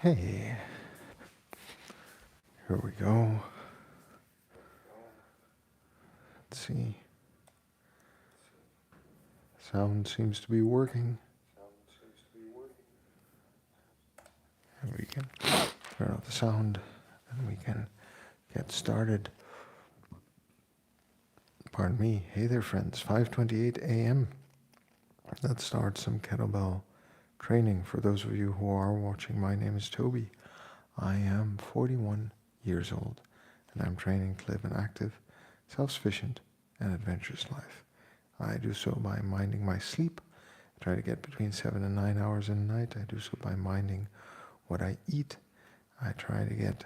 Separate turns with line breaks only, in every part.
Hey, here we go. Let's see. Sound seems to be working. And we can turn off the sound and we can get started. Pardon me. Hey there, friends. 5:28 a.m. Let's start some kettlebell training. For those of you who are watching, my name is Toby. I am 41 years old and I'm training to live an active, self-sufficient, and adventurous life. I do so by minding my sleep. I try to get between 7 and 9 hours in a night. I do so by minding what I eat. I try to get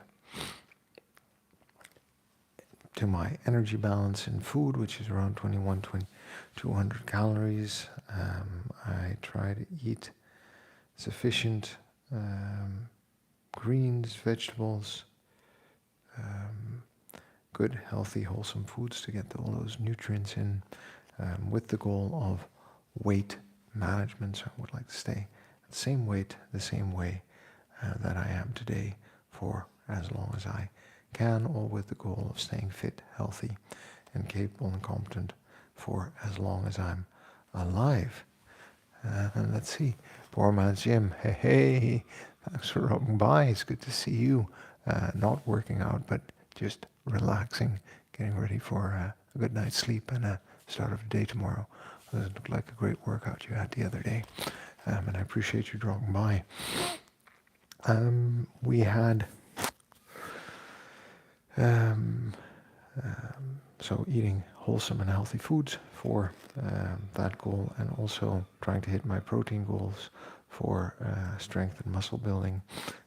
to my energy balance in food, which is around 200 calories. I try to eat sufficient greens, vegetables, good, healthy, wholesome foods to get all those nutrients in, with the goal of weight management. So I would like to stay at the same weight, the same way that I am today for as long as I can, all with the goal of staying fit, healthy, and capable and competent for as long as I'm alive. And let's see, poor man's Jim. Hey, hey, thanks for dropping by. It's good to see you. Not working out, but just relaxing, getting ready for a good night's sleep and a start of the day tomorrow. Doesn't look like a great workout you had the other day. And I appreciate you dropping by. We had so eating wholesome and healthy foods for that goal, and also trying to hit my protein goals for strength and muscle building,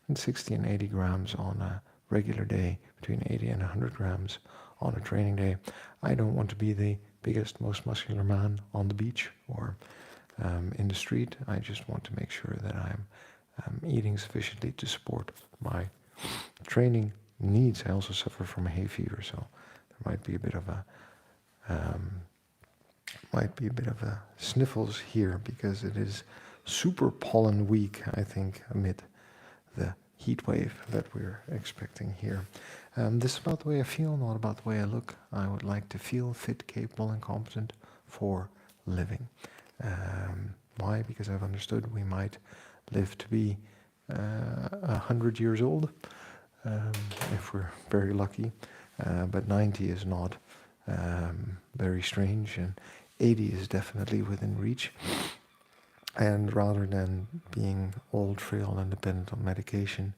and 60 and 80 grams on a regular day, between 80 and 100 grams on a training day. I don't want to be the biggest, most muscular man on the beach or in the street. I just want to make sure that I'm eating sufficiently to support my training needs. I also suffer from a hay fever, so there might be a bit of a sniffles here because it is super pollen week, I think, amid the heat wave that we're expecting here. This is about the way I feel, not about the way I look. I would like to feel fit, capable, and competent for living. Why? Because I've understood we might live to be 100 years old, if we're very lucky, but 90 is not very strange, and 80 is definitely within reach. And rather than being old, frail, and dependent on medication,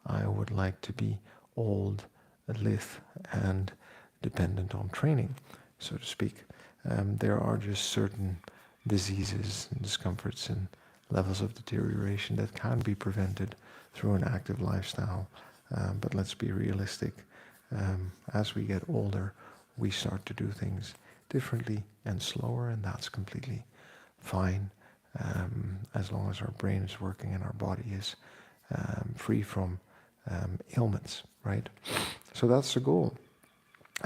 I would like to be old, lithe, and dependent on training, so to speak. There are just certain diseases and discomforts and levels of deterioration that can be prevented through an active lifestyle. But let's be realistic. As we get older, we start to do things differently and slower, and that's completely fine, as long as our brain is working and our body is free from ailments, right? So that's the goal.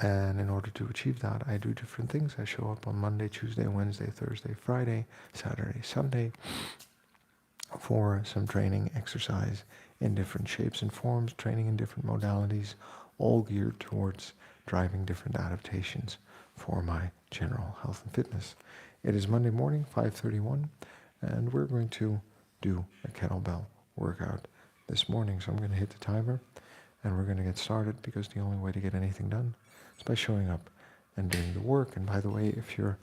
And in order to achieve that, I do different things. I show up on Monday, Tuesday, Wednesday, Thursday, Friday, Saturday, Sunday for some training, exercise in different shapes and forms, training in different modalities, all geared towards driving different adaptations for my general health and fitness. It is Monday morning, 5:31, and we're going to do a kettlebell workout this morning. So I'm going to hit the timer, and we're going to get started, because the only way to get anything done is by showing up and doing the work. And by the way, if you're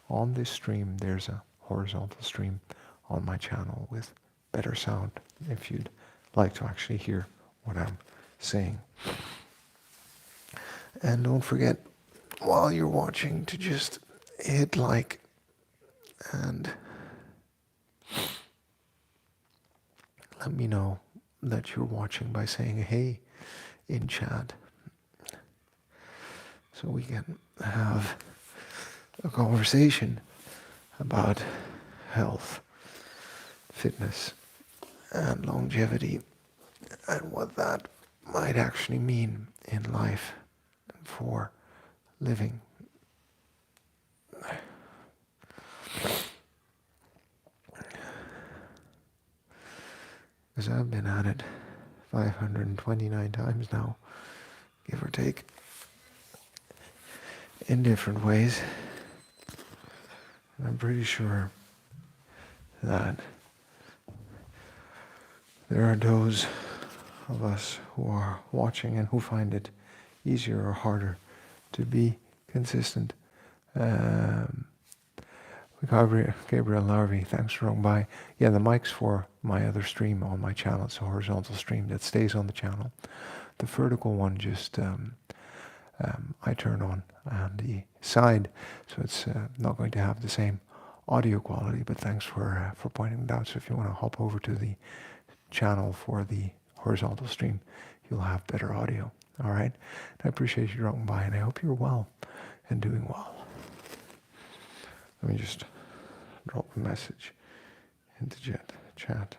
on this stream, there's a horizontal stream on my channel with better sound, if you'd like to actually hear what I'm saying. And don't forget, while you're watching, to just hit like and let me know that you're watching by saying hey in chat, so we can have a conversation about health, fitness, and longevity, and what that might actually mean in life and for living. Because I've been at it 529 times now, give or take, in different ways. And I'm pretty sure that there are those of us who are watching and who find it easier or harder to be consistent. Gabriel Larvey, thanks for dropping by. Yeah, the mic's for my other stream on my channel. It's a horizontal stream that stays on the channel. The vertical one just I turn on the side, so it's not going to have the same audio quality. But thanks for pointing it out. So if you want to hop over to the channel for the horizontal stream, you'll have better audio. All right. I appreciate you dropping by, and I hope you're well and doing well. Let me just drop a message into chat.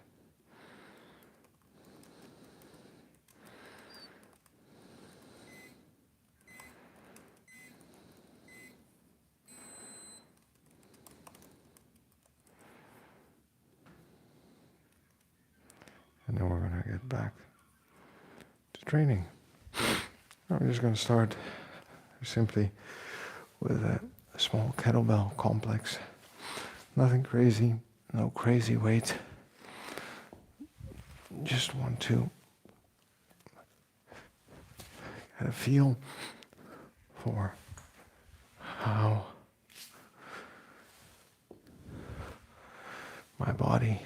And then we're going to get back to training. I'm just going to start simply with a small kettlebell complex. Nothing crazy, no crazy weight. Just want to get a feel for how my body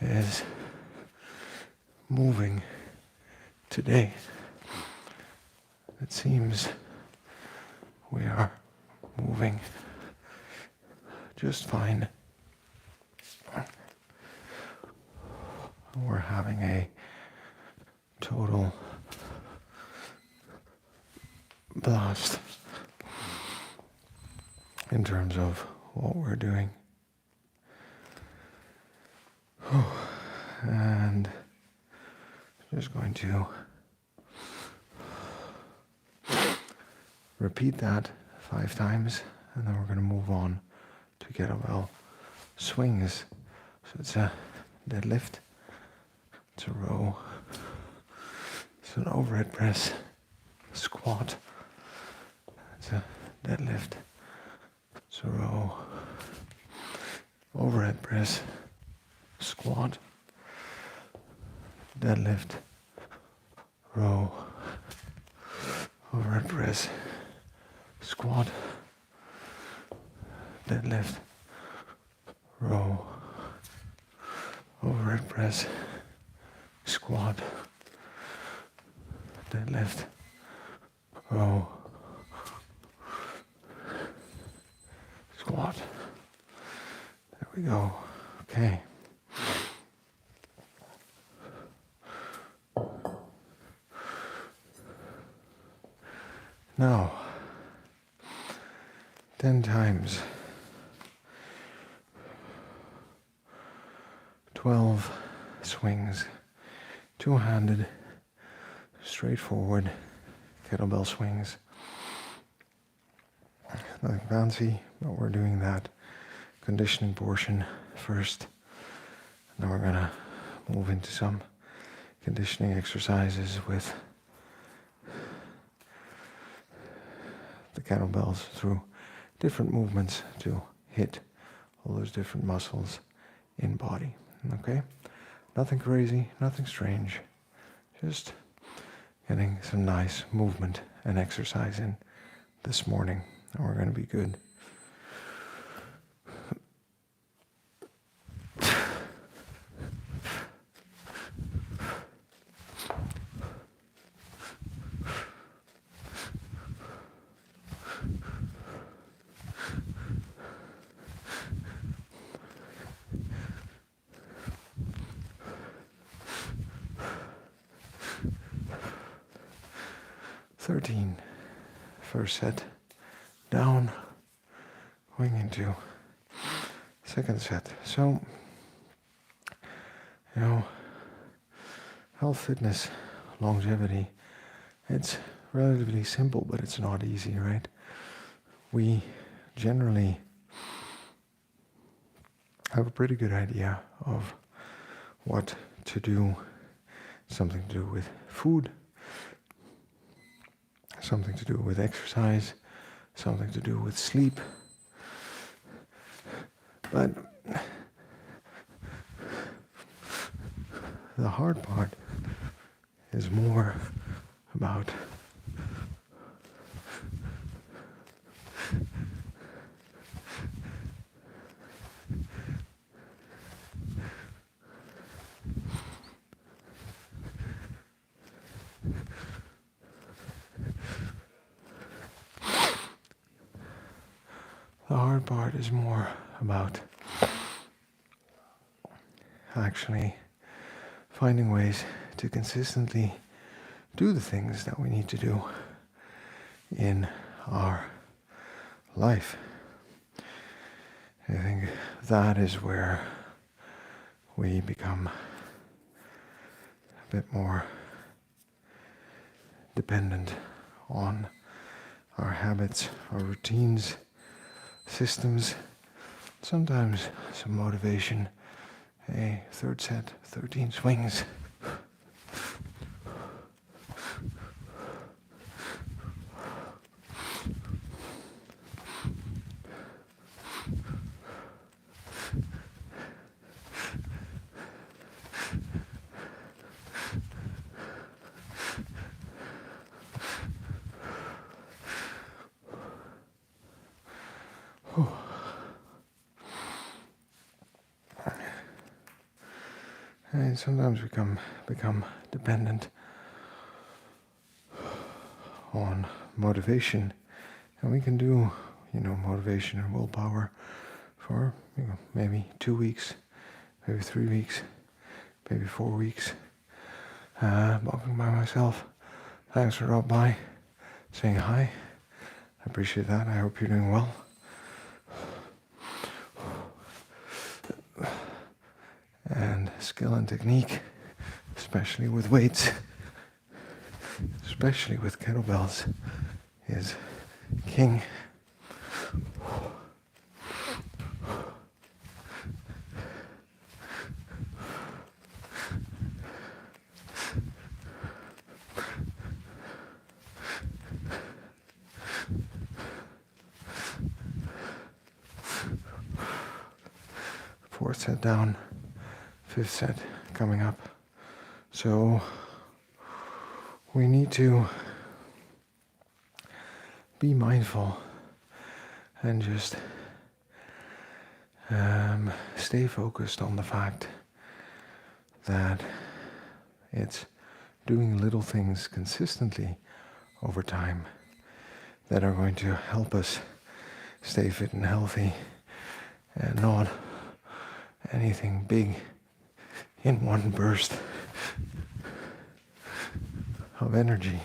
is moving today. It seems we are moving just fine. We're having a total blast in terms of what we're doing. And just going to repeat that 5 times, and then we're going to move on to kettlebell swings. So it's a deadlift, it's a row, it's an overhead press, squat, it's a deadlift, it's a row, overhead press, squat, deadlift, row, overhead press, squat, deadlift, row, overhead press, squat, deadlift, row, squat. There we go. Okay. Now, 10 times, 12 swings, two-handed, straightforward kettlebell swings. Nothing fancy, but we're doing that conditioning portion first. Now we're gonna move into some conditioning exercises with the kettlebells through different movements to hit all those different muscles in body. Okay? Nothing crazy, nothing strange. Just getting some nice movement and exercise in this morning, and we're going to be good. First set down, going into second set. So, health, fitness, longevity, it's relatively simple, but it's not easy, right? We generally have a pretty good idea of what to do something to do with food, something to do with exercise, something to do with sleep. But the hard part is more about actually finding ways to consistently do the things that we need to do in our life. I think that is where we become a bit more dependent on our habits, our routines, systems, sometimes some motivation. A third set, 13 swings. And sometimes we become dependent on motivation, and we can do, motivation and willpower for maybe 2 weeks, maybe 3 weeks, maybe 4 weeks. Walking by myself. Thanks for dropping by, saying hi. I appreciate that. I hope you're doing well. And skill and technique, especially with weights, especially with kettlebells, is king. Fourth set down, fifth set coming up. So we need to be mindful and just stay focused on the fact that it's doing little things consistently over time that are going to help us stay fit and healthy, and not anything big in one burst of energy.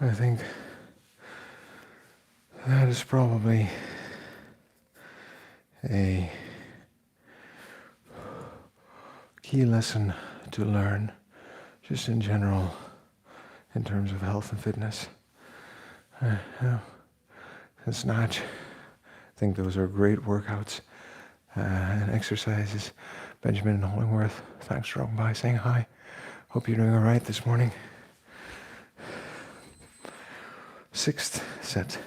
I think that is probably a key lesson to learn, just in general, in terms of health and fitness. And snatch, I think those are great workouts and exercises. Benjamin and Hollingworth, thanks for dropping by, saying hi. Hope you're doing all right this morning. Sixth set.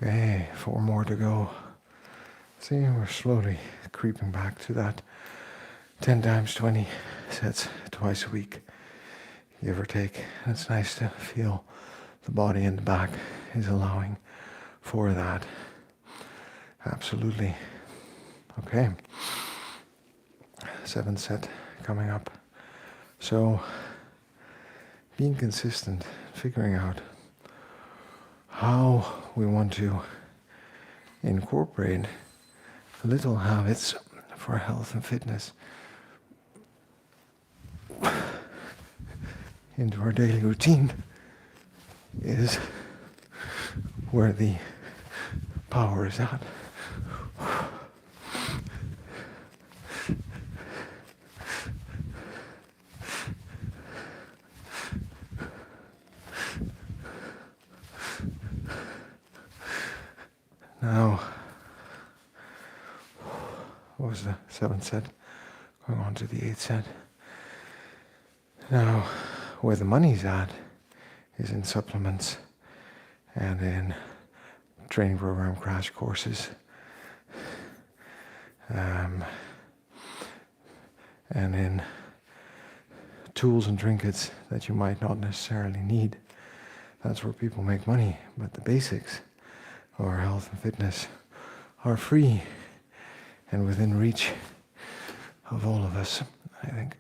Okay, 4 more to go. See, we're slowly creeping back to that 10 times 20 sets twice a week, give or take. And it's nice to feel the body in the back is allowing for that. Absolutely. Okay. 7th set coming up. So being consistent, figuring out how we want to incorporate little habits for health and fitness into our daily routine is where the power is at. Now, what was the 7th set? Going on to the 8th set. Now, where the money's at is in supplements and in training program crash courses, and in tools and trinkets that you might not necessarily need. That's where people make money, but the basics of our health and fitness are free and within reach of all of us, I think.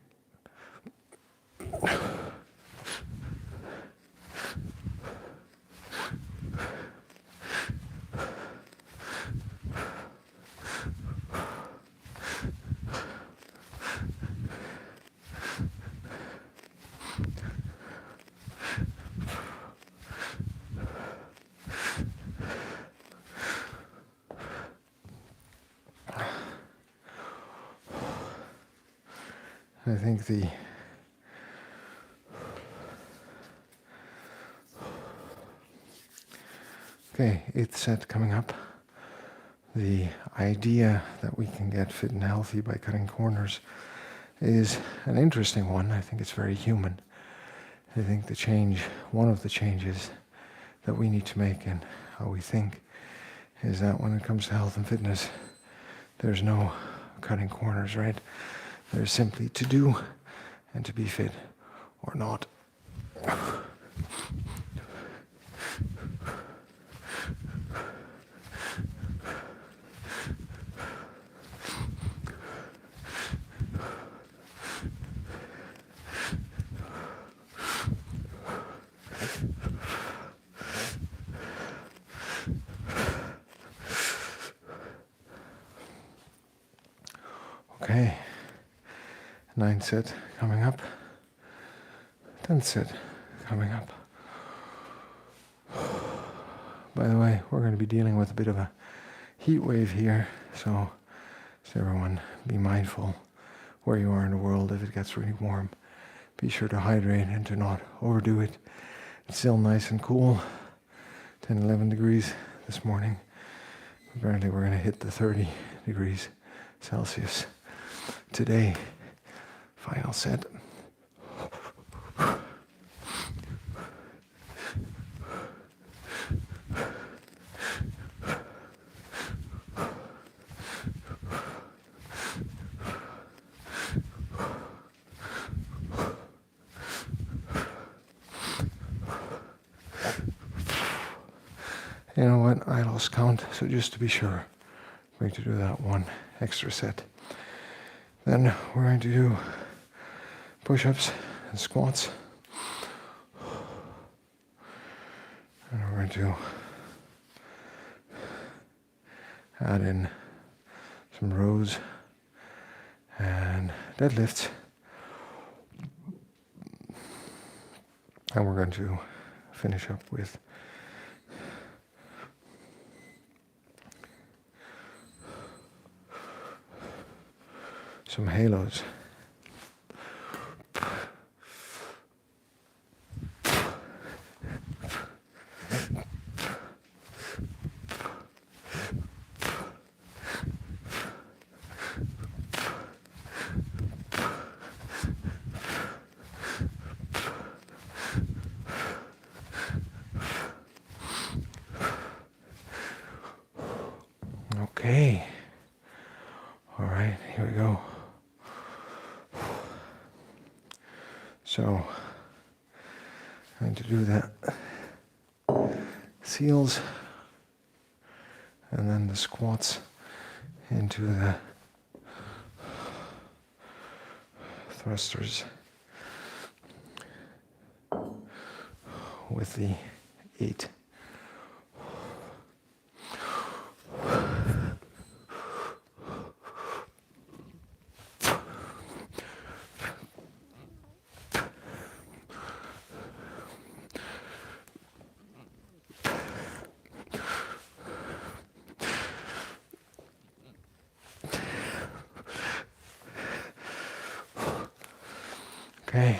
I think the eighth set coming up. The idea that we can get fit and healthy by cutting corners is an interesting one. I think it's very human. I think one of the changes that we need to make in how we think is that when it comes to health and fitness, there's no cutting corners, right? There's simply to do and to be fit or not. Okay, 9th set coming up, 10th set coming up. By the way, we're going to be dealing with a bit of a heat wave here, so everyone be mindful where you are in the world. If it gets really warm, be sure to hydrate and to not overdo it. It's still nice and cool, 10, 11 degrees this morning. Apparently we're going to hit the 30 degrees Celsius today. Final set. You know what? I lost count, so just to be sure, I'm going to do that one extra set. Then we're going to do push-ups and squats. And we're going to add in some rows and deadlifts. And we're going to finish up with some halos. Okay. All right, here we go. So, I'm going to do that. Seals, and then the squats into the thrusters. with the 8. Okay.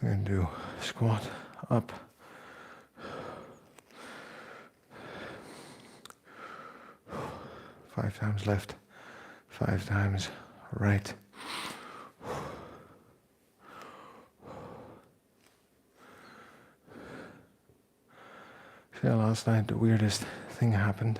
I'm going to do squat up. Five times left, 5 times right. See, last night the weirdest thing happened.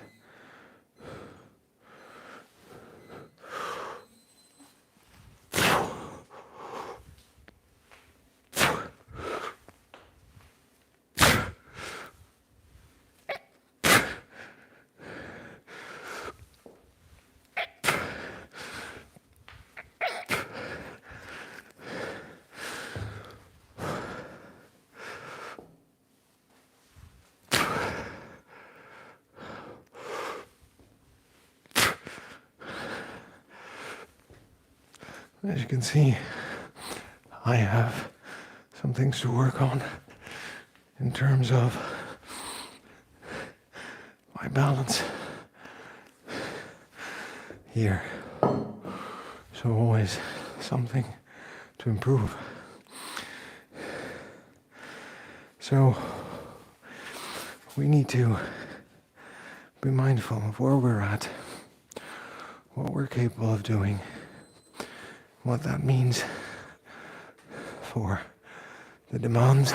As you can see, I have some things to work on in terms of my balance here. So always something to improve. So we need to be mindful of where we're at, what we're capable of doing, what that means for the demands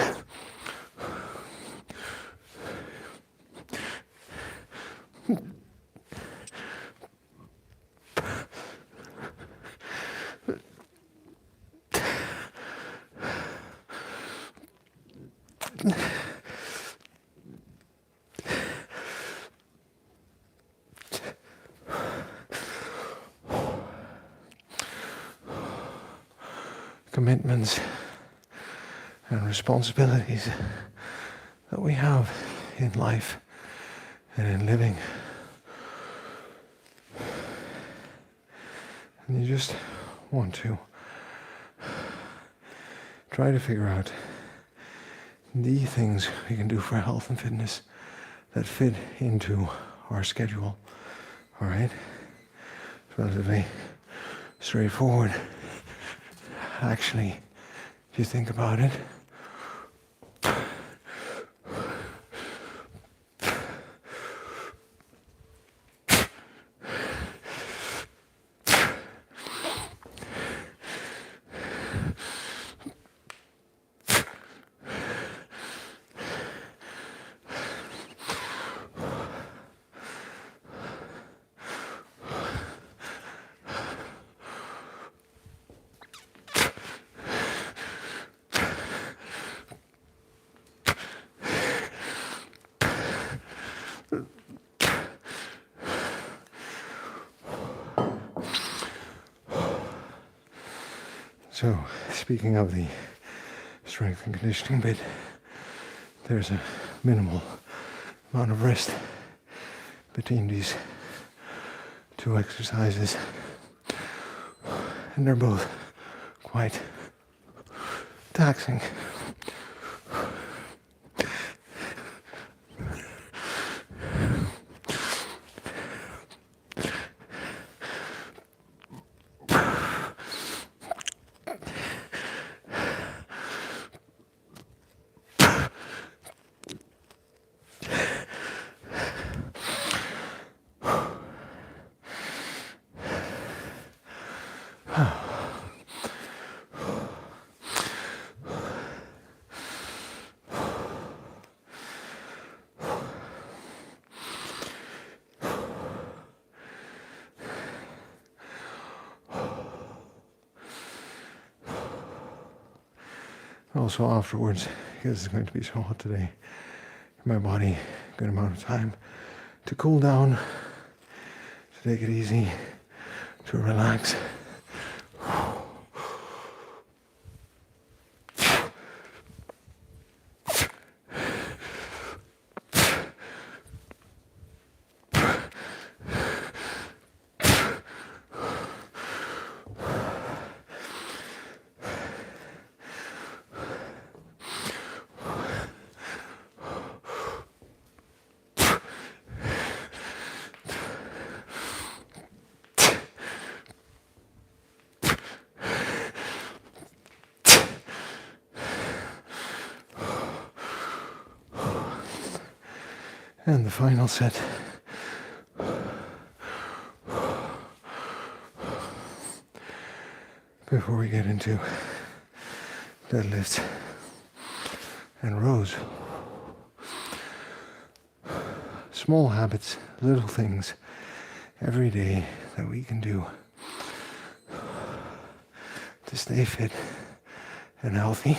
commitments and responsibilities that we have in life and in living. And you just want to try to figure out the things we can do for health and fitness that fit into our schedule. All right? It's relatively straightforward. Actually, if you think about it, so, speaking of the strength and conditioning bit, there's a minimal amount of rest between these 2 exercises, and they're both quite taxing. Also afterwards, because it's going to be so hot today, my body good amount of time to cool down, to take it easy, to relax. And the final set. Before we get into deadlifts and rows. Small habits, little things every day that we can do to stay fit and healthy.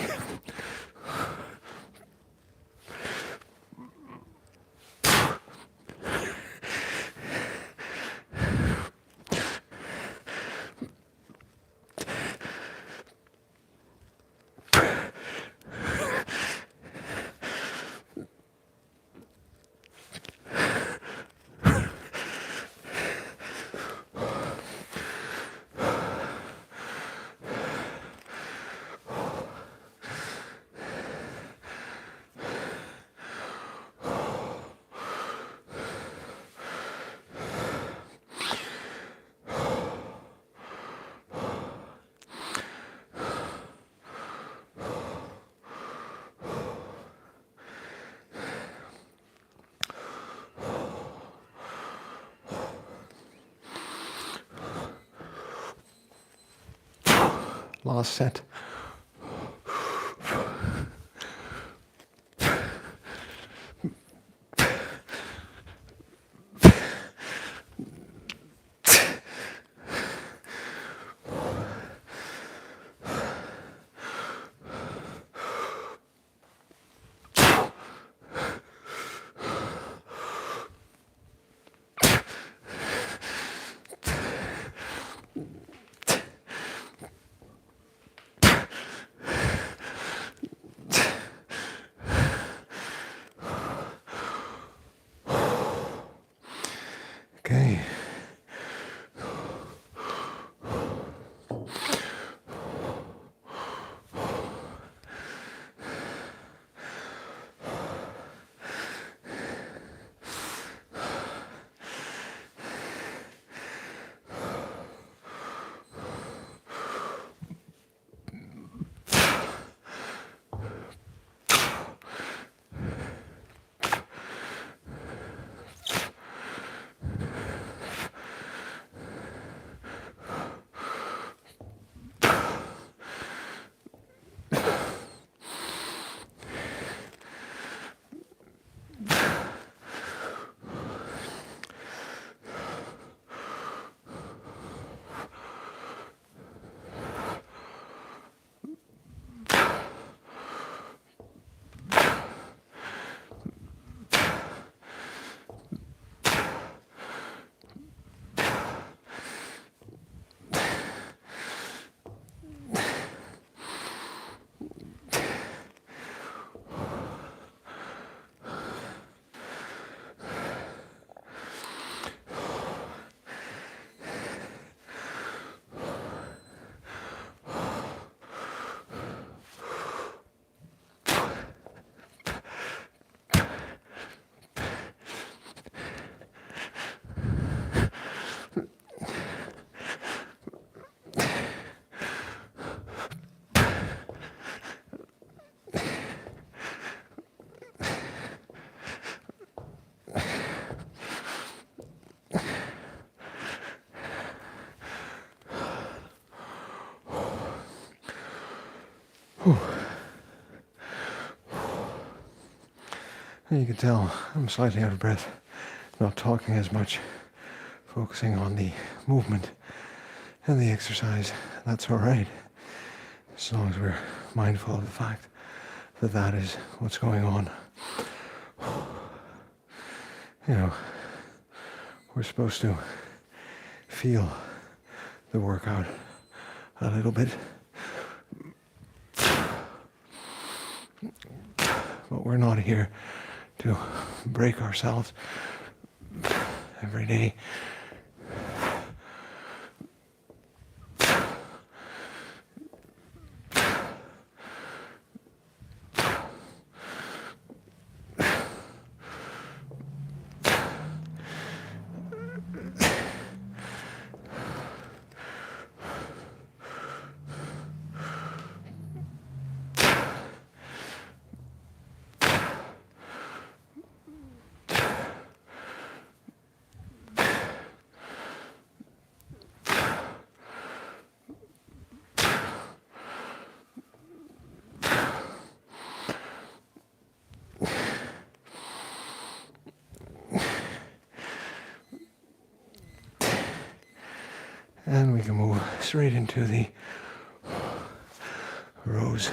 Last set. Okay. Whew. And you can tell I'm slightly out of breath, not talking as much, focusing on the movement and the exercise. That's all right, as long as we're mindful of the fact that that is what's going on. you know, we're supposed to feel the workout a little bit. But we're not here to break ourselves every day. And we can move straight into the rows.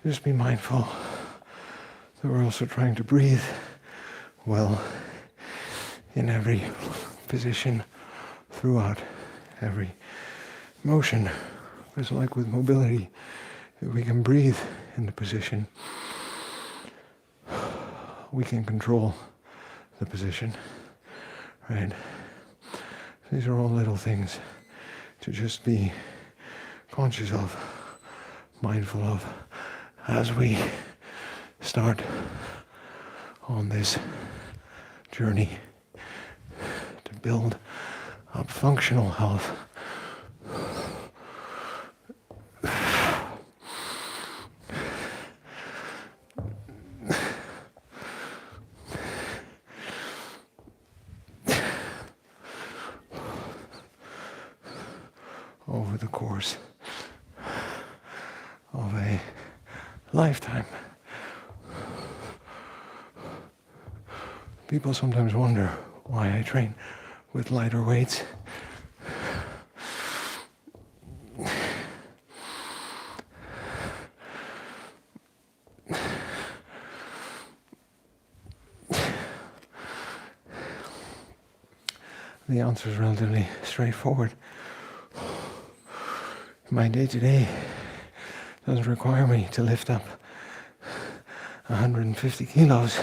Just be mindful that we're also trying to breathe well in every position throughout every motion. It's like with mobility, if we can breathe in the position, we can control the position, right? These are all little things to just be conscious of, mindful of, as we start on this journey to build up functional health. Over the course of a lifetime. People sometimes wonder why I train with lighter weights. The answer is relatively straightforward. My day-to-day doesn't require me to lift up 150 kilos.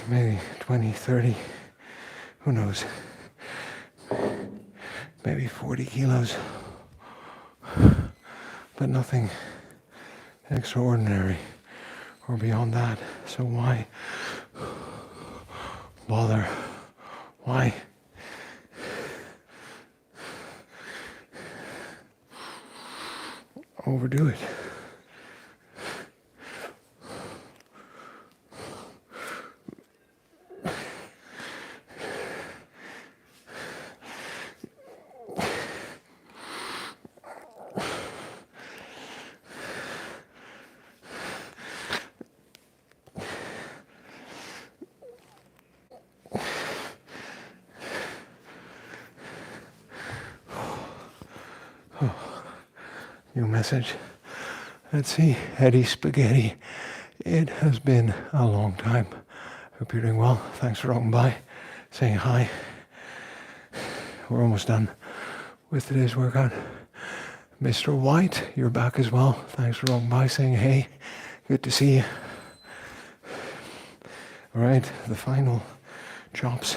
Maybe 20, 30, who knows, maybe 40 kilos, but nothing extraordinary or beyond that. So why bother? Why overdo it? New message. Let's see, Eddie Spaghetti. It has been a long time. Hope you're doing well. Thanks for dropping by, saying hi. We're almost done with today's workout. Mr. White, you're back as well. Thanks for rolling by saying hey. Good to see you. All right, the final chops.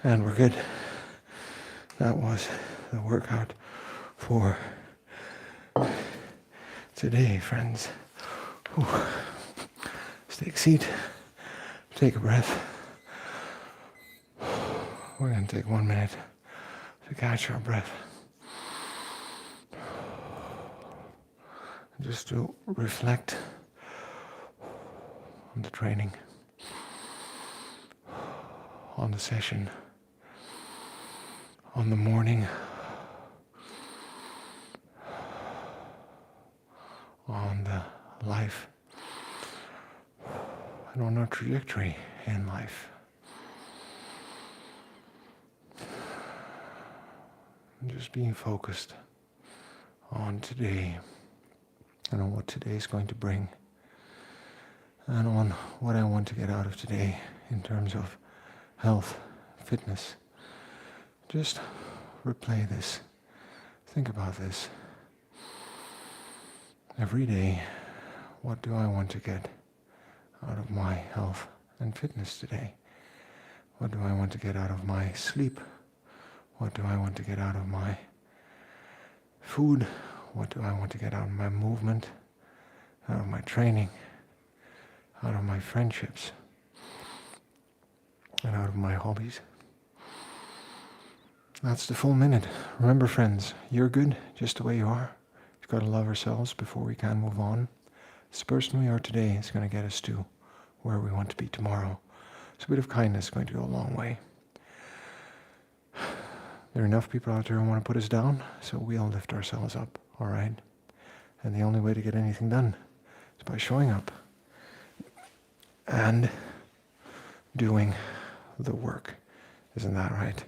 And we're good. That was the workout for today, friends. Whew. Let's take a seat, take a breath. We're going to take 1 minute to catch our breath. Just to reflect on the training, on the session, on the morning, on the life, and on our trajectory in life. And just being focused on today and on what today is going to bring and on what I want to get out of today in terms of health, fitness. Just replay this. Think about this. Every day, what do I want to get out of my health and fitness today? What do I want to get out of my sleep? What do I want to get out of my food? What do I want to get out of my movement? Out of my training? Out of my friendships? And out of my hobbies? That's the full minute. Remember, friends, you're good just the way you are. We've got to love ourselves before we can move on. This person we are today is going to get us to where we want to be tomorrow. So a bit of kindness is going to go a long way. There are enough people out there who want to put us down, so we'll lift ourselves up, all right? And the only way to get anything done is by showing up and doing the work. Isn't that right?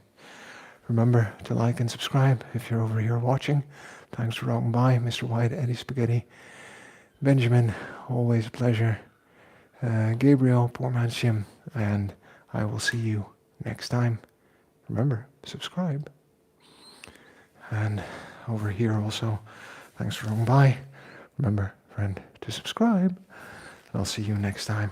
Remember to like and subscribe if you're over here watching. Thanks for dropping by. Mr. White, Eddie Spaghetti, Benjamin, always a pleasure. Gabriel, poor man's Jim, and I will see you next time. Remember, subscribe. And over here also, thanks for dropping by. Remember, friend, to subscribe. I'll see you next time.